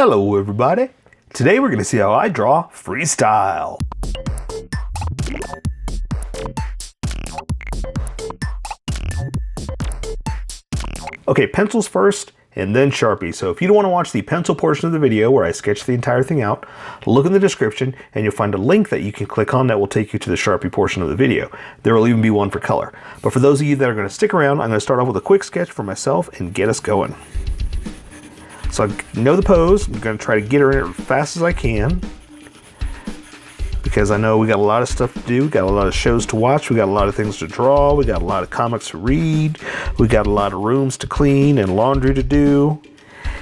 Hello everybody! Today we're going to see how I draw freestyle. Okay, pencils first and then Sharpie. So if you don't want to watch the pencil portion of the video where I sketch the entire thing out, look in the description and you'll find a link that you can click on that will take you to the Sharpie portion of the video. There will even be one for color. But for those of you that are going to stick around, I'm going to start off with a quick sketch for myself and get us going. So I know the pose. I'm going to try to get her in as fast as I can, because I know we got a lot of stuff to do. We got a lot of shows to watch. We got a lot of things to draw. We got a lot of comics to read. We got a lot of rooms to clean and laundry to do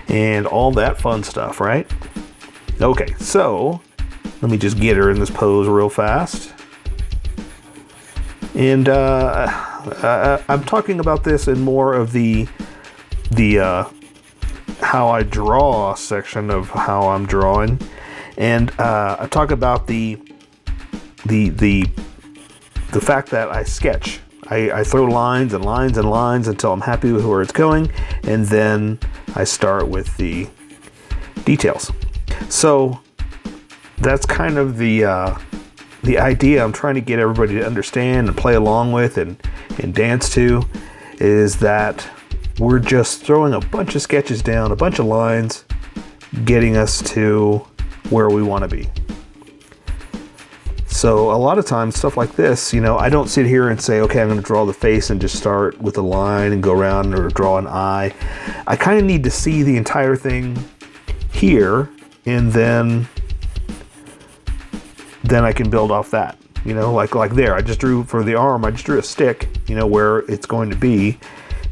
and all that fun stuff, right? Okay, so let me just get her in this pose real fast. And I'm talking about this in more of the how I draw section of how I'm drawing, and I talk about the fact that I sketch. I throw lines and lines and lines until I'm happy with where it's going, and then I start with the details. So that's kind of the idea I'm trying to get everybody to understand and play along with and dance to, is that we're just throwing a bunch of sketches down, a bunch of lines, getting us to where we want to be. So a lot of times, stuff like this, you know, I don't sit here and say, okay, I'm going to draw the face and just start with a line and go around, or draw an eye. I kind of need to see the entire thing here, and then I can build off that. You know, like there, I just drew for the arm, I just drew a stick, you know, where it's going to be.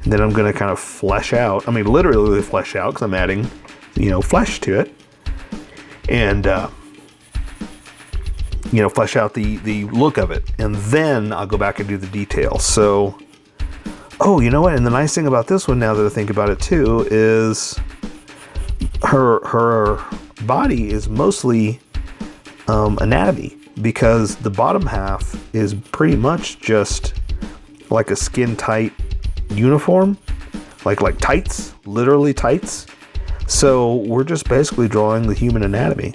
And then I'm going to kind of flesh out, I mean, literally flesh out, because I'm adding, you know, flesh to it. And, you know, flesh out the look of it. And then I'll go back and do the details. So, oh, you know what? And the nice thing about this one, now that I think about it too, is her body is mostly anatomy, because the bottom half is pretty much just like a skin tight uniform, like tights, literally tights. So we're just basically drawing the human anatomy.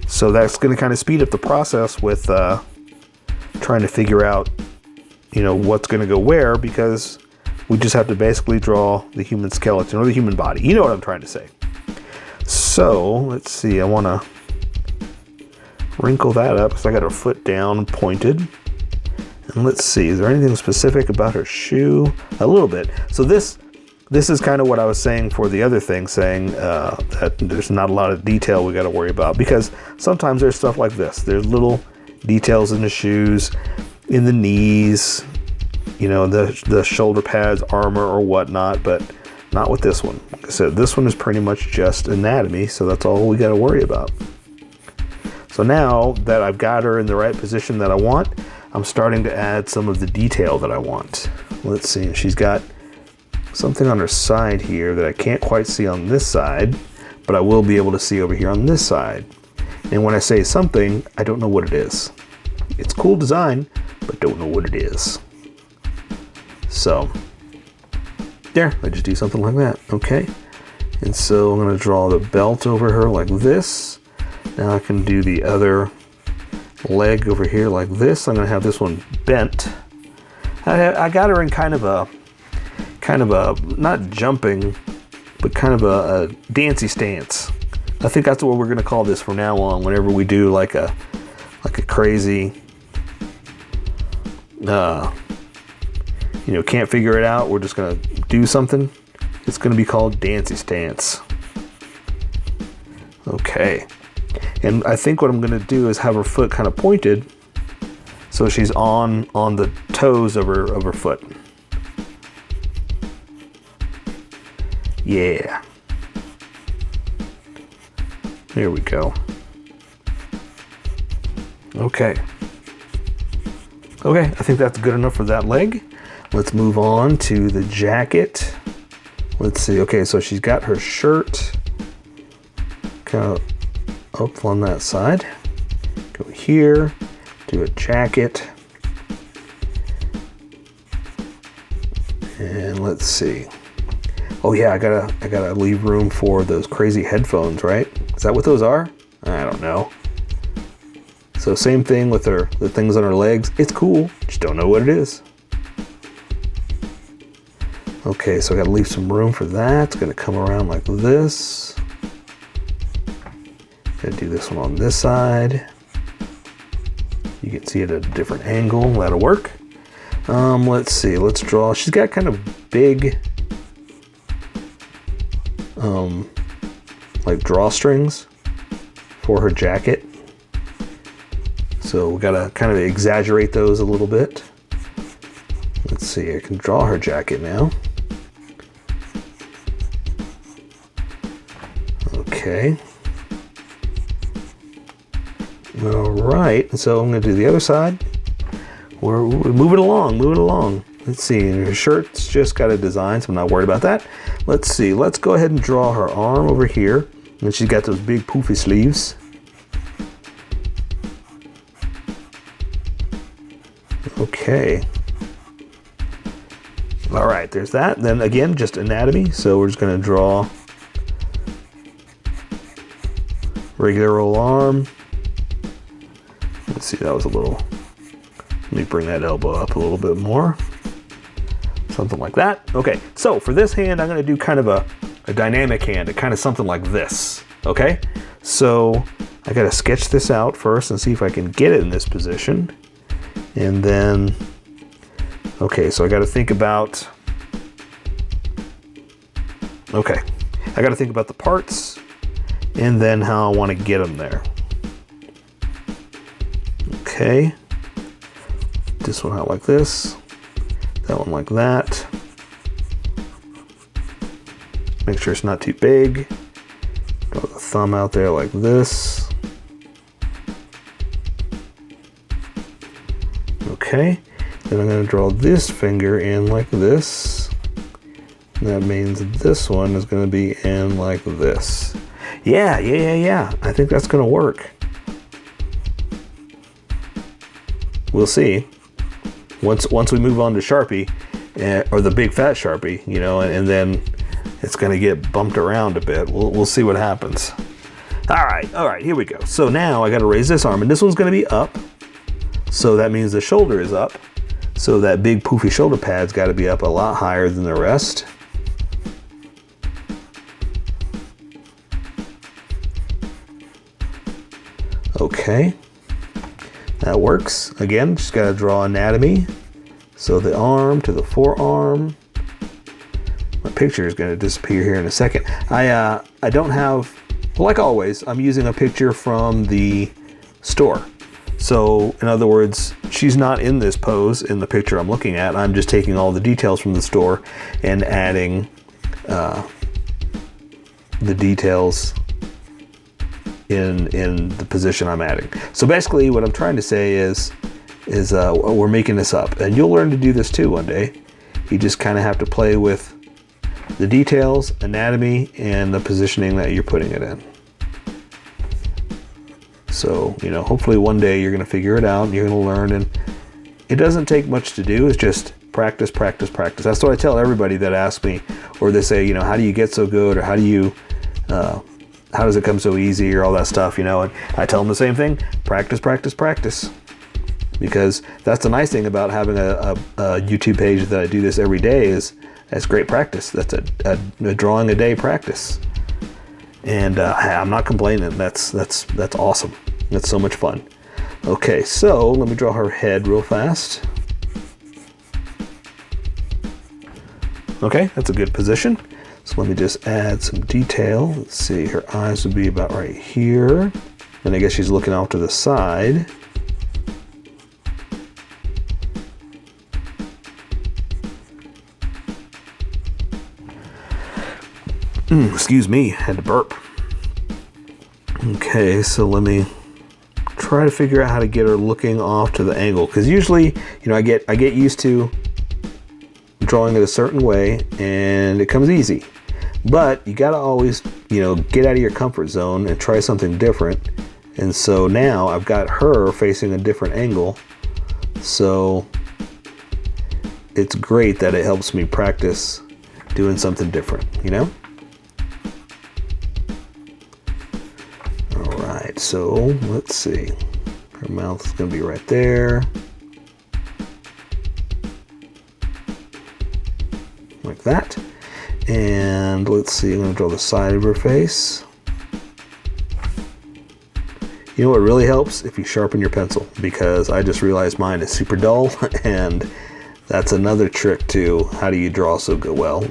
So that's going to kind of speed up the process with trying to figure out, you know, what's going to go where, because we just have to basically draw the human skeleton or the human body. You know what I'm trying to say. So let's see, I want to wrinkle that up because I got her foot down pointed. And let's see, is there anything specific about her shoe? A little bit. So this is kind of what I was saying for the other thing, saying that there's not a lot of detail we got to worry about, because sometimes there's stuff like this. There's little details in the shoes, in the knees, you know, the shoulder pads, armor or whatnot, but not with this one. Like I said, this one is pretty much just anatomy, so that's all we got to worry about. So now that I've got her in the right position that I want, I'm starting to add some of the detail that I want. Let's see, she's got something on her side here that I can't quite see on this side, but I will be able to see over here on this side. And when I say something, I don't know what it is. It's cool design, but don't know what it is. So there, I just do something like that. Okay, and so I'm going to draw the belt over her like this. Now I can do the other leg over here like this. I'm going to have this one bent. I got her in kind of a not jumping, but kind of a dancey stance. I think that's what we're going to call this from now on. Whenever we do like a crazy, you know, can't figure it out, we're just going to do something. It's going to be called dancey stance. Okay. And I think what I'm going to do is have her foot kind of pointed, so she's on the toes of her foot. Yeah. There we go. Okay. Okay, I think that's good enough for that leg. Let's move on to the jacket. Let's see. Okay, so she's got her shirt kind of up on that side. Go here, do a jacket. And let's see. Oh yeah, I gotta leave room for those crazy headphones, right? Is that what those are? I don't know. So same thing with the things on her legs. It's cool, just don't know what it is. Okay, so I gotta leave some room for that. It's gonna come around like this. Gonna do this one on this side. You can see it at a different angle. That'll work. Let's see. Let's draw. She's got kind of big, like drawstrings for her jacket. So we gotta kind of exaggerate those a little bit. Let's see. I can draw her jacket now. Okay. All right, so I'm going to do the other side. We're moving along, moving along. Let's see, her shirt's just got a design, so I'm not worried about that. Let's see, let's go ahead and draw her arm over here. And she's got those big poofy sleeves. Okay. All right, there's that. Then again, just anatomy. So we're just going to draw regular old arm. Let's see, that was a little, let me bring that elbow up a little bit more. Something like that. Okay, so for this hand, I'm gonna do kind of a dynamic hand, kind of something like this, okay? So I gotta sketch this out first and see if I can get it in this position. And then, okay, so I gotta think about, okay, I gotta think about the parts and then how I wanna get them there. Okay, this one out like this, that one like that. Make sure it's not too big. Draw the thumb out there like this. Okay, then I'm going to draw this finger in like this. That means this one is going to be in like this. Yeah. I think that's going to work. We'll see. Once we move on to Sharpie, or the big fat Sharpie, you know, and then it's going to get bumped around a bit. We'll see what happens. All right, here we go. So now I got to raise this arm, and this one's going to be up. So that means the shoulder is up. So that big poofy shoulder pad's got to be up a lot higher than the rest. Okay. That works. Again, just gotta draw anatomy. So the arm to the forearm. My picture is gonna disappear here in a second. I don't have, like always, I'm using a picture from the store. So in other words, she's not in this pose in the picture I'm looking at. I'm just taking all the details from the store and adding the details in the position I'm adding. So basically what I'm trying to say is we're making this up, and you'll learn to do this too one day. You just kind of have to play with the details, anatomy, and the positioning that you're putting it in. So, you know, hopefully one day you're going to figure it out and you're going to learn, and it doesn't take much to do. It's just practice, practice, practice. That's what I tell everybody that asks me, or they say, you know, how do you get so good, or how does it come so easy, or all that stuff, you know, and I tell them the same thing: practice, practice, practice. Because that's the nice thing about having a YouTube page that I do this every day is that's great practice. That's a drawing a day practice, and I'm not complaining. That's awesome. That's so much fun. Okay, so let me draw her head real fast. Okay, that's a good position. So let me just add some detail. Let's see, her eyes would be about right here. And I guess she's looking off to the side. Excuse me, had to burp. Okay, so let me try to figure out how to get her looking off to the angle. Because usually, you know, I get used to drawing it a certain way and it comes easy. But you gotta always, you know, get out of your comfort zone and try something different. And so now I've got her facing a different angle. So it's great that it helps me practice doing something different, you know? All right, so let's see. Her mouth is going to be right there. Like that. And let's see, I'm going to draw the side of her face. You know what really helps? If you sharpen your pencil, because I just realized mine is super dull, and that's another trick to how do you draw so good. Well,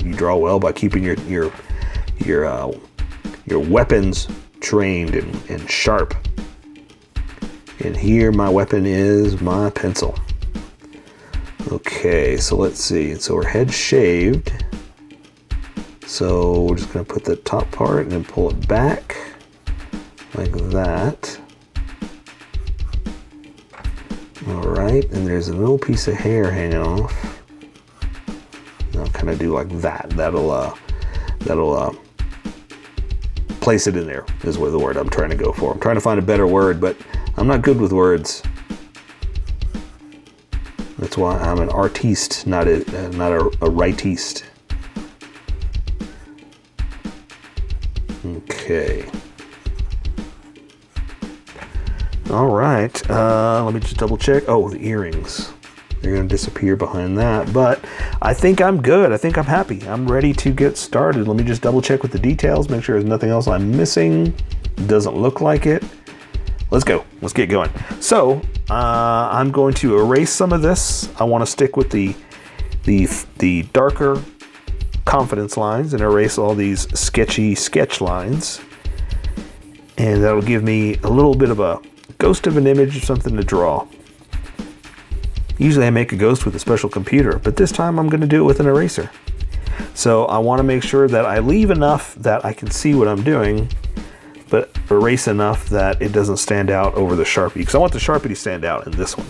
you draw well by keeping your weapons trained and sharp. And here my weapon is my pencil. Okay, so let's see. So her head's shaved. So we're just going to put the top part and then pull it back like that. All right, and there's a little piece of hair hanging off. I'll kind of do like that. That'll place it in there is what the word I'm trying to go for. I'm trying to find a better word, but I'm not good with words. That's why I'm an artiste, not a writiste. Okay. All right. Let me just double check. Oh, the earrings. They're going to disappear behind that. But I think I'm good. I think I'm happy. I'm ready to get started. Let me just double check with the details. Make sure there's nothing else I'm missing. Doesn't look like it. Let's go. Let's get going. So I'm going to erase some of this. I want to stick with the darker confidence lines and erase all these sketchy sketch lines. And that'll give me a little bit of a ghost of an image of something to draw. Usually I make a ghost with a special computer, but this time I'm going to do it with an eraser. So I want to make sure that I leave enough that I can see what I'm doing, but erase enough that it doesn't stand out over the Sharpie, because I want the Sharpie to stand out in this one.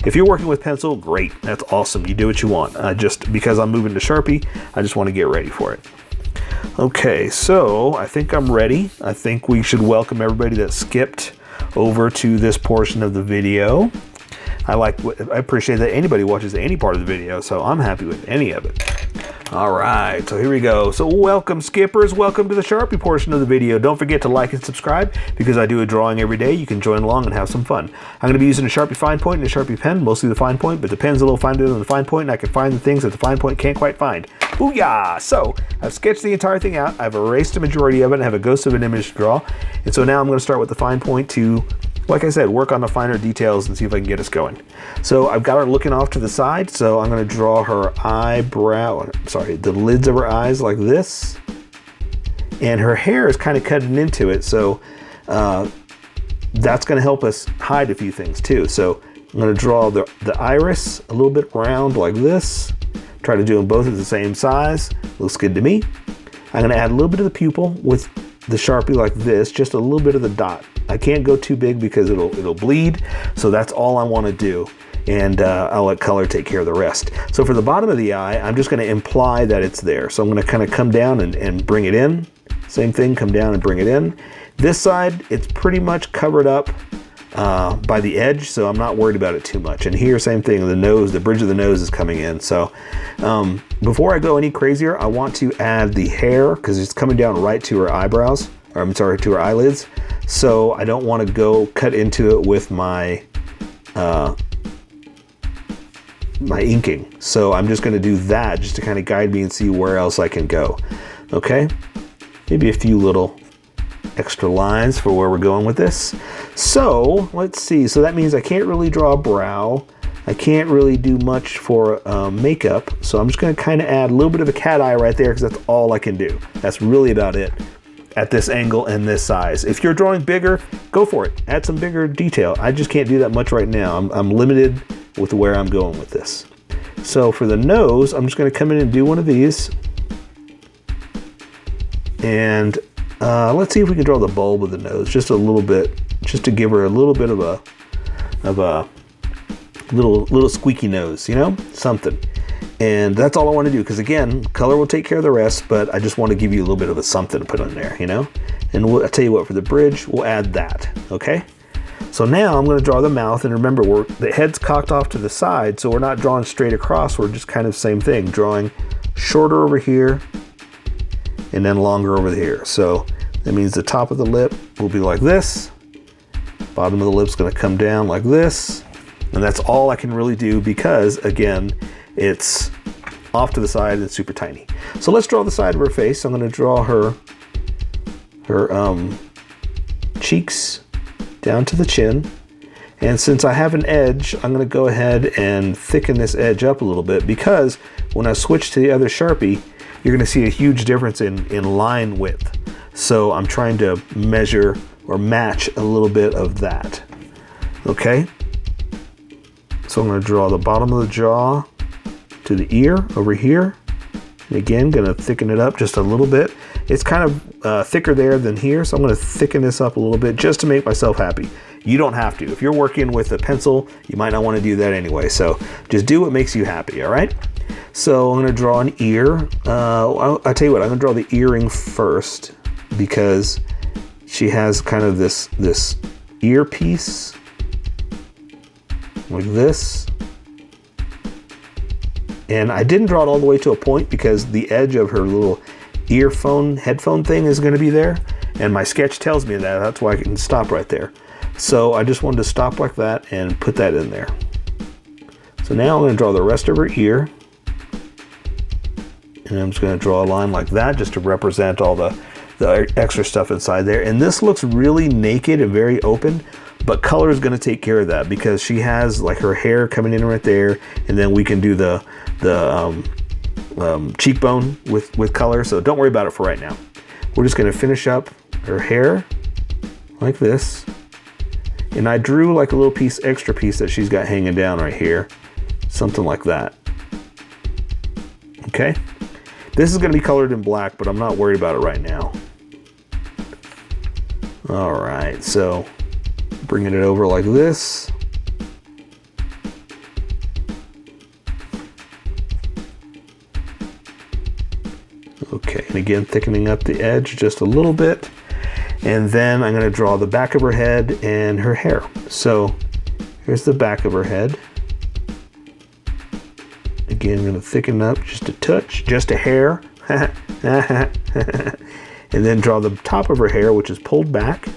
If you're working with pencil, great. That's awesome. You do what you want. Because I'm moving to Sharpie, I just want to get ready for it. Okay, so I think I'm ready. I think we should welcome everybody that skipped over to this portion of the video. I appreciate that anybody watches any part of the video, so I'm happy with any of it. All right, so here we go. So welcome, skippers. Welcome to the Sharpie portion of the video. Don't forget to like and subscribe, because I do a drawing every day. You can join along and have some fun. I'm going to be using a Sharpie fine point and a Sharpie pen, mostly the fine point, but the pen's a little finer than the fine point, and I can find the things that the fine point can't quite find. Booyah! So I've sketched the entire thing out. I've erased a majority of it and have a ghost of an image to draw. And so now I'm going to start with the fine point to, like I said, work on the finer details and see if I can get us going. So I've got her looking off to the side, so I'm going to draw her the lids of her eyes like this. And her hair is kind of cutting into it, so that's going to help us hide a few things too. So I'm going to draw the iris a little bit round like this. Try to do them both at the same size. Looks good to me. I'm going to add a little bit of the pupil with the Sharpie like this, just a little bit of the dot. I can't go too big because it'll bleed, so that's all I want to do. And I'll let color take care of the rest. So for the bottom of the eye, I'm just going to imply that it's there. So I'm going to kind of come down and bring it in. Same thing, come down and bring it in. This side, it's pretty much covered up by the edge, so I'm not worried about it too much. And here, same thing, the bridge of the nose is coming in. So before I go any crazier, I want to add the hair, because it's coming down right to her eyebrows, or I'm sorry, to her eyelids. So I don't want to go cut into it with my my inking. So I'm just going to do that just to kind of guide me and see where else I can go. Okay, maybe a few little extra lines for where we're going with this. So let's see. So that means I can't really draw a brow. I can't really do much for makeup. So I'm just going to kind of add a little bit of a cat eye right there, because that's all I can do. That's really about it at this angle and this size. If you're drawing bigger, go for it. Add some bigger detail. I just can't do that much right now. I'm limited with where I'm going with this. So for the nose, I'm just going to come in and do one of these. And let's see if we can draw the bulb of the nose just a little bit, just to give her a little bit of a little squeaky nose, you know, something. And that's all I want to do, because again, color will take care of the rest, but I just want to give you a little bit of a something to put on there, you know. And I'll tell you what, for the bridge, we'll add that. Okay. So now I'm going to draw the mouth, and remember, the head's cocked off to the side, so we're not drawing straight across. We're just kind of same thing, drawing shorter over here, and then longer over here. So that means the top of the lip will be like this. Bottom of the lip's gonna come down like this. And that's all I can really do because, again, it's off to the side and super tiny. So let's draw the side of her face. I'm gonna draw her cheeks down to the chin. And since I have an edge, I'm gonna go ahead and thicken this edge up a little bit because when I switch to the other Sharpie, you're gonna see a huge difference in line width. So I'm trying to measure or match a little bit of that. Okay? So I'm gonna draw the bottom of the jaw to the ear over here. And again, gonna thicken it up just a little bit. It's kind of thicker there than here, so I'm gonna thicken this up a little bit just to make myself happy. You don't have to. If you're working with a pencil, you might not wanna do that anyway. So just do what makes you happy, all right? So I'm gonna draw an ear. I'll tell you what, I'm gonna draw the earring first because she has kind of this earpiece like this. And I didn't draw it all the way to a point because the edge of her little headphone thing is gonna be there. And my sketch tells me that, that's why I can stop right there. So I just wanted to stop like that and put that in there. So now I'm gonna draw the rest of her ear. And I'm just gonna draw a line like that just to represent all the extra stuff inside there. And this looks really naked and very open, but color is gonna take care of that because she has like her hair coming in right there, and then we can do the cheekbone with color, so don't worry about it for right now. We're just gonna finish up her hair like this. And I drew like a little extra piece that she's got hanging down right here. Something like that. Okay? This is gonna be colored in black, but I'm not worried about it right now. All right, so bringing it over like this. Okay, and again, thickening up the edge just a little bit. And then I'm gonna draw the back of her head and her hair. So here's the back of her head. Again, I'm gonna thicken up just a touch, just a hair. And then draw the top of her hair, which is pulled back.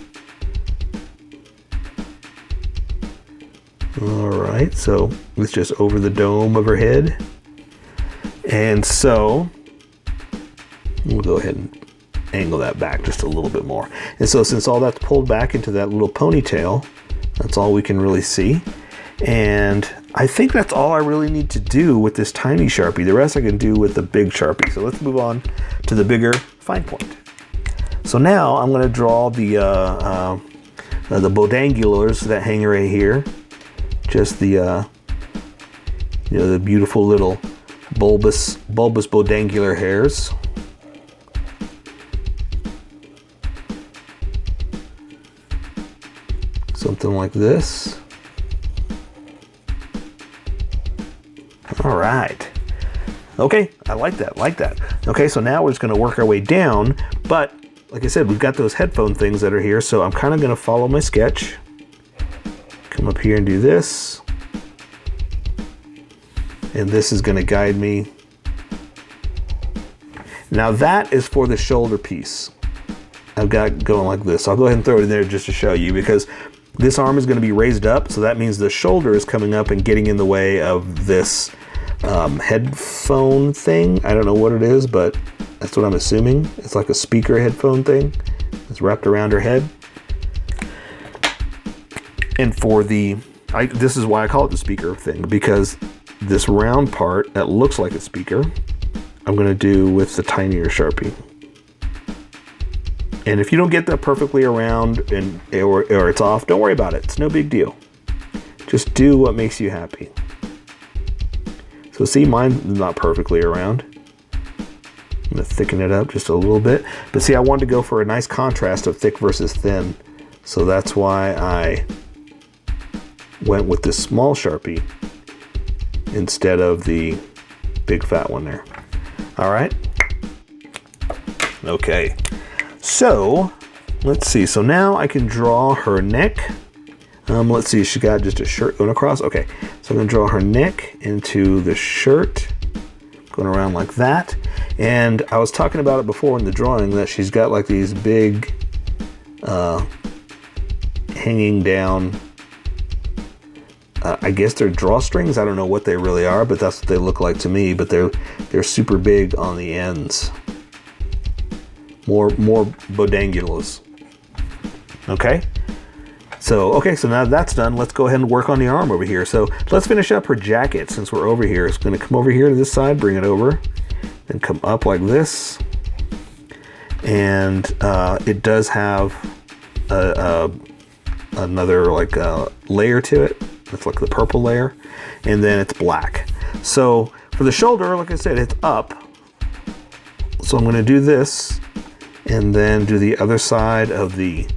All right, so it's just over the dome of her head. And so we'll go ahead and angle that back just a little bit more. And so since all that's pulled back into that little ponytail, that's all we can really see. And I think that's all I really need to do with this tiny Sharpie. The rest I can do with the big Sharpie. So let's move on to the bigger fine point. So now I'm gonna draw the bodangulars that hang right here. Just the the beautiful little bulbous bodangular hairs. Something like this. All right. Okay, I like that. Okay, so now we're just gonna work our way down, but like I said, we've got those headphone things that are here, so I'm kind of gonna follow my sketch. Come up here and do this. And this is gonna guide me. Now that is for the shoulder piece. I've got going like this. I'll go ahead and throw it in there just to show you because this arm is gonna be raised up, so that means the shoulder is coming up and getting in the way of this headphone thing. I don't know what it is, but that's what I'm assuming. It's like a speaker headphone thing. It's wrapped around her head. And for this is why I call it the speaker thing, because this round part that looks like a speaker, I'm gonna do with the tinier Sharpie. And if you don't get that perfectly around or it's off, don't worry about it. It's no big deal. Just do what makes you happy. So see, mine's not perfectly around. I'm gonna thicken it up just a little bit. But see, I wanted to go for a nice contrast of thick versus thin. So that's why I went with this small Sharpie instead of the big fat one there. All right. Okay. So let's see. So now I can draw her neck. Let's see. She got just a shirt going across. Okay. So I'm gonna draw her neck into the shirt. going around like that. And I was talking about it before in the drawing that she's got like these big hanging down, I guess they're drawstrings. I don't know what they really are, but that's what they look like to me. But they're super big on the ends. More bodangulas. Okay. So now that's done, let's go ahead and work on the arm over here. So let's finish up her jacket since we're over here. It's going to come over here to this side, bring it over, then come up like this. And it does have another like layer to it. It's like the purple layer. And then it's black. So for the shoulder, like I said, it's up. So I'm going to do this and then do the other side of the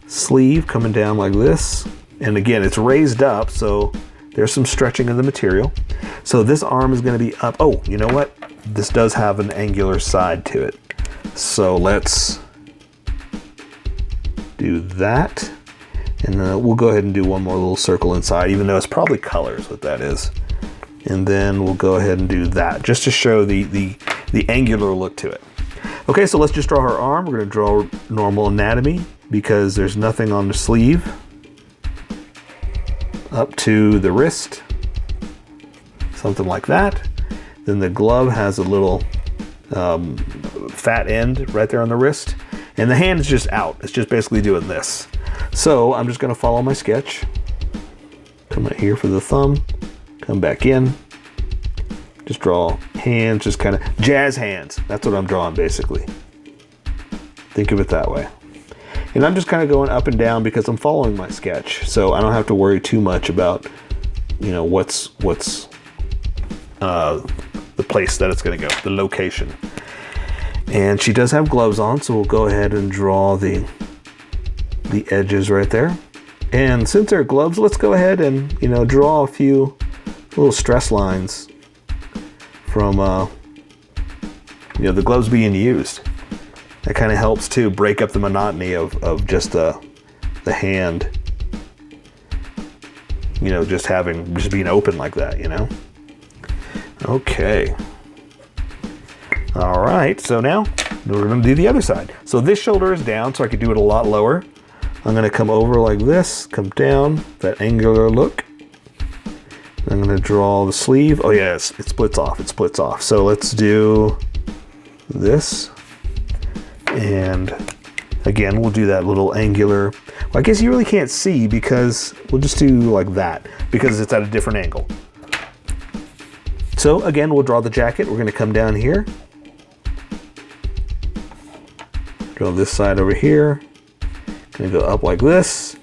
sleeve coming down like this. And again, it's raised up, so there's some stretching of the material. So this arm is going to be up. Oh, you know what? This does have an angular side to it. So let's do that. And we'll go ahead and do one more little circle inside, even though it's probably colors what that is. And then we'll go ahead and do that just to show the angular look to it. Okay, so let's just draw her arm. We're going to draw normal anatomy because there's nothing on the sleeve. Up to the wrist, something like that. Then the glove has a little fat end right there on the wrist. And the hand is just out. It's just basically doing this. So I'm just going to follow my sketch. Come out here for the thumb. Come back in. Just draw hands, just kind of jazz hands. That's what I'm drawing basically. Think of it that way. And I'm just kind of going up and down because I'm following my sketch. So I don't have to worry too much about, you know, what's the place that it's going to go, the location. And she does have gloves on, so we'll go ahead and draw the edges right there. And since they're gloves, let's go ahead and, you know, draw a few little stress lines from you know, the gloves being used. That kind of helps to break up the monotony of just the hand, you know, just being open like that, you know. Okay. All right, so now we're going to do the other side. So this shoulder is down, so I could do it a lot lower. I'm going to come over like this, come down, that angular look. I'm going to draw the sleeve. Oh yes, it splits off. It splits off. So let's do this. And again, we'll do that little angular. Well, I guess you really can't see because we'll just do like that because it's at a different angle. So again, we'll draw the jacket. We're going to come down here. Draw this side over here. Going to go up like this.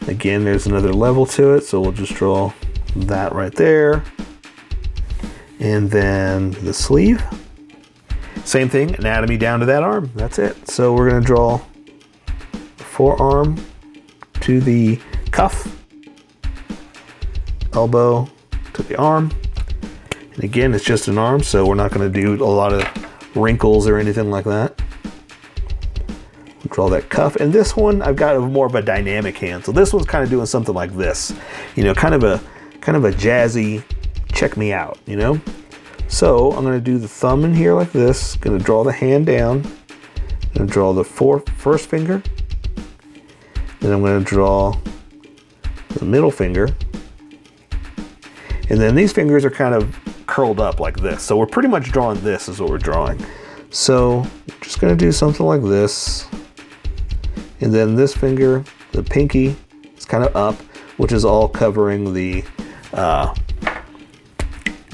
Again, there's another level to it. So we'll just draw that right there. And then the sleeve. Same thing, anatomy down to that arm. That's it. So we're going to draw the forearm to the cuff, elbow to the arm. And again, it's just an arm, so we're not going to do a lot of wrinkles or anything like that. Draw that cuff. And this one, I've got more of a dynamic hand. So this one's kind of doing something like this. You know, kind of a jazzy check me out, you know? So I'm going to do the thumb in here like this. Going to draw the hand down. Going to draw the first finger. Then I'm going to draw the middle finger. And then these fingers are kind of curled up like this. So we're pretty much drawing this is what we're drawing. So I'm just going to do something like this. And then this finger, the pinky, is kind of up, which is all covering the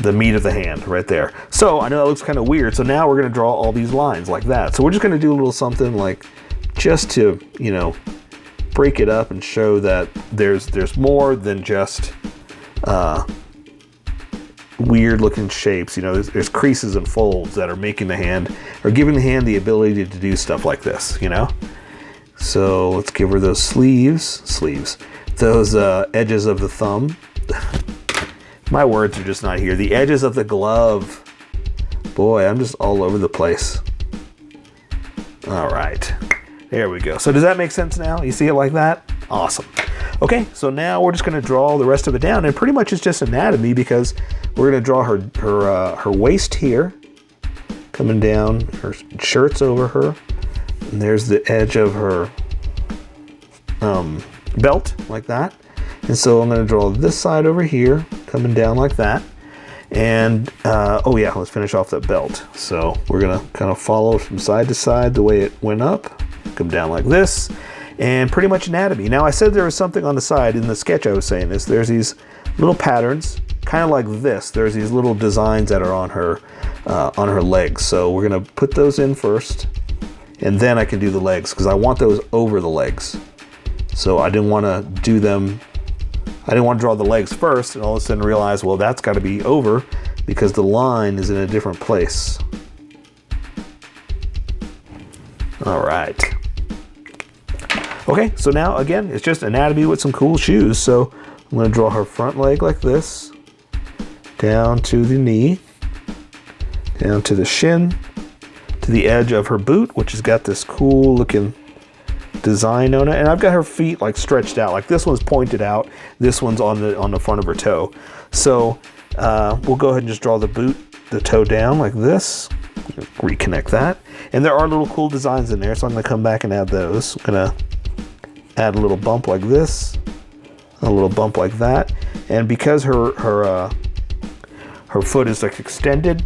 meat of the hand right there. So I know that looks kind of weird. So now we're going to draw all these lines like that. So we're just going to do a little something like just to, you know, break it up and show that there's more than just weird looking shapes. You know, there's creases and folds that are making the hand or giving the hand the ability to do stuff like this, you know. So let's give her those sleeves, those edges of the thumb. My words are just not here. The edges of the glove. Boy, I'm just all over the place. All right, there we go. So does that make sense now? You see it like that? Awesome. Okay, so now we're just going to draw the rest of it down, and pretty much it's just anatomy because we're going to draw her waist here, coming down, her shirt's over her, and there's the edge of her belt like that. And so I'm going to draw this side over here, coming down like that. And oh yeah, let's finish off that belt. So we're going to kind of follow from side to side the way it went up, come down like this. And pretty much anatomy. Now I said there was something on the side in the sketch I was saying this. There's these little patterns, kind of like this. There's these little designs that are on her legs. So we're gonna put those in first, and then I can do the legs because I want those over the legs. So I didn't want to do them. I didn't want to draw the legs first, and all of a sudden realize, well, that's got to be over because the line is in a different place. All right. Okay, so now again, it's just anatomy with some cool shoes. So I'm going to draw her front leg like this, down to the knee, down to the shin, to the edge of her boot, which has got this cool looking design on it. And I've got her feet like stretched out, like this one's pointed out, this one's on the front of her toe. So we'll go ahead and just draw the boot, the toe down like this, reconnect that. And there are little cool designs in there, so I'm going to come back and add those. I'm going to add a little bump like this, a little bump like that, and because her foot is like extended,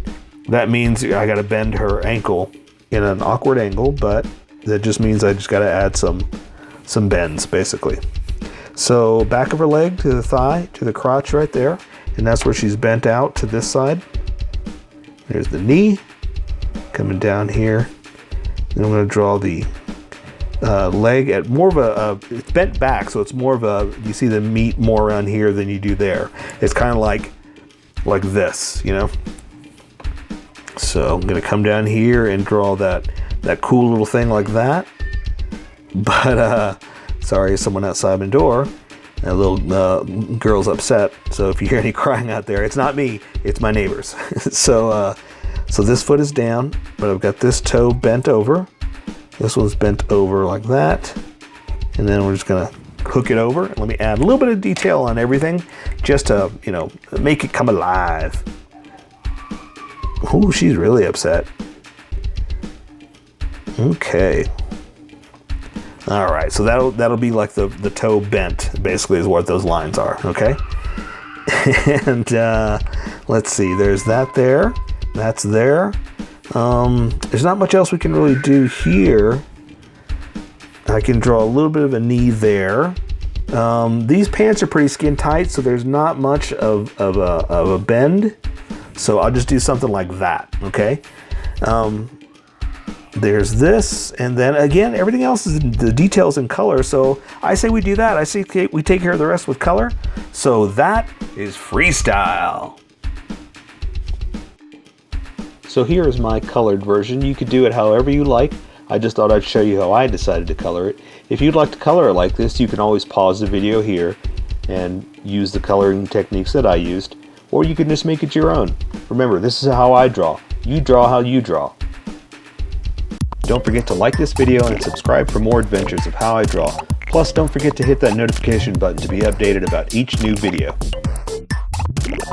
that means I got to bend her ankle in an awkward angle, but that just means I just got to add some bends basically. So back of her leg to the thigh to the crotch right there, and that's where she's bent out to this side. There's the knee coming down here. Then I'm going to draw the leg at more of it's bent back, so it's more of a, you see the meat more around here than you do there. It's kind of like this, you know. So I'm going to come down here and draw that cool little thing like that. But sorry, someone outside my door. That little girl's upset. So if you hear any crying out there, it's not me, it's my neighbors. So this foot is down, but I've got this toe bent over. This one's bent over like that. And then we're just gonna hook it over. Let me add a little bit of detail on everything just to, you know, make it come alive. Oh, she's really upset. Okay. All right, so that'll be like the toe bent, basically, is what those lines are, okay? And let's see, there's that there. That's there. There's not much else we can really do here. I can draw a little bit of a knee there. These pants are pretty skin tight, so there's not much of a bend. So I'll just do something like that, okay? There's this, and then again, everything else is the details in color. So I say we do that. I say we take care of the rest with color. So that is freestyle. So here is my colored version. You could do it however you like. I just thought I'd show you how I decided to color it. If you'd like to color it like this, you can always pause the video here and use the coloring techniques that I used, or you can just make it your own. Remember, this is how I draw. You draw how you draw. Don't forget to like this video and subscribe for more adventures of how I draw. Plus, don't forget to hit that notification button to be updated about each new video.